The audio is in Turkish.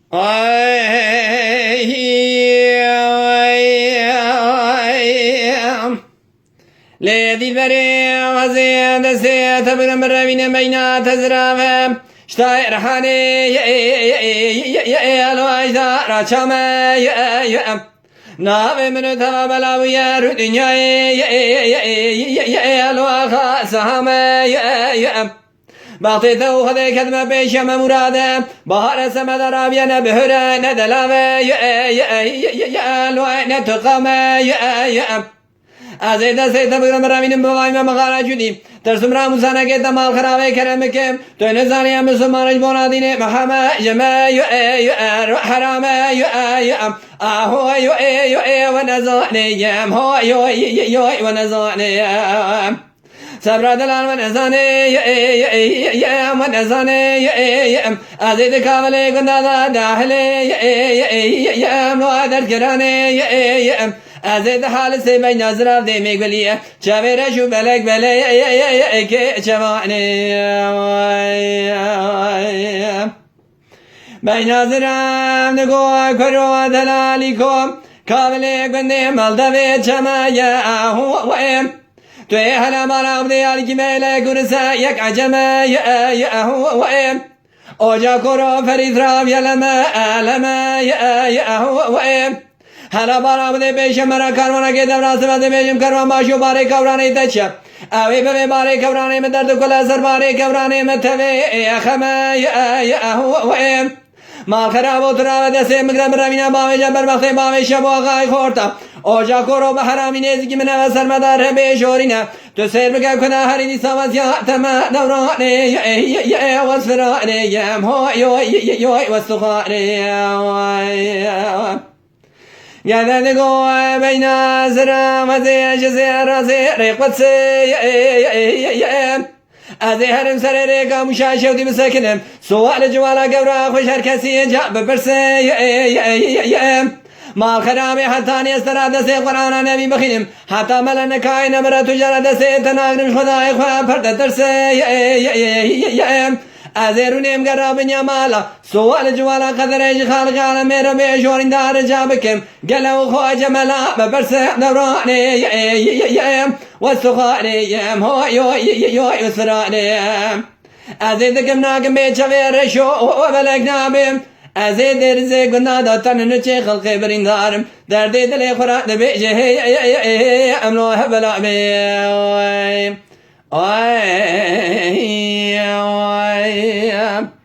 Ay, le dilberi vaziyede se tabirem revine meyna tezrave ştayr hani alvayda raçame nave minu tabela yer dünyayı alvaha sahame Bahtı tevhide kedme peşeme murade Bahar semede rabiyene behüre ne delave ne tıkame Azeyde seyde bugün ravinin bavayme mağara cüdîm Tersum ramuzana gede mal kharave keremekem Tönü zaniye müslümanı bonadine Mehame jeme harame Aho ve nezaniyem Ho ve nezaniyem Sabradalar ve nezaniyem Azeyde kavale gundada dahiliyem Nuader keraniyem Azeyde hali sevmeyi nazırav demek beliye Çevere şu belek belek çevaniyem Ben nazırav nikoy kuru delalikom Kavale gundem alda ve çemaya Tüye hala marab diyal kimele kursa yak aceme Oca kuru ferit rav yeleme aleme Hala marab de beşe mera karvana gedem rasıma de beşim karvan başu bari kavranı teçe Evi bebe bari kavranı me derdu kula zar bari kavranı me teve Mal kharab otura ve dese migrem ravine bave jaber bakte bave şabu ağay korta Oca koro baharami nezgimine ve sermedar be jorine Tu serbe kavkana harini savaz ya tema davrane vasfirane yem ho vasukhane Yadade go beyna zara vaze jazera rekvatse از هرم سر ریگا مشا شودی مسکنم سوال جوالا گورا خوش هر کسی جاب برسه مال خرابی حتی نیستر دست قرآن نبی بخینم حتی ملن کاین مرا تجار دست تناغرم خدای خواه پرد درسه از رونیم گرابن یا مالا سوال جوالا قدرش خالق عالم میرا بیشورین دار جابکم گلو خواه جملا ببرسه دورانه وسخانيم هوي وسرانيم أزيد كمناكم بيتشافير شو وبلغنا بهم أزيد رزق نادتن نشي خلقي بريندارم دردي دلي خرات بيجي أملوها بلا بيم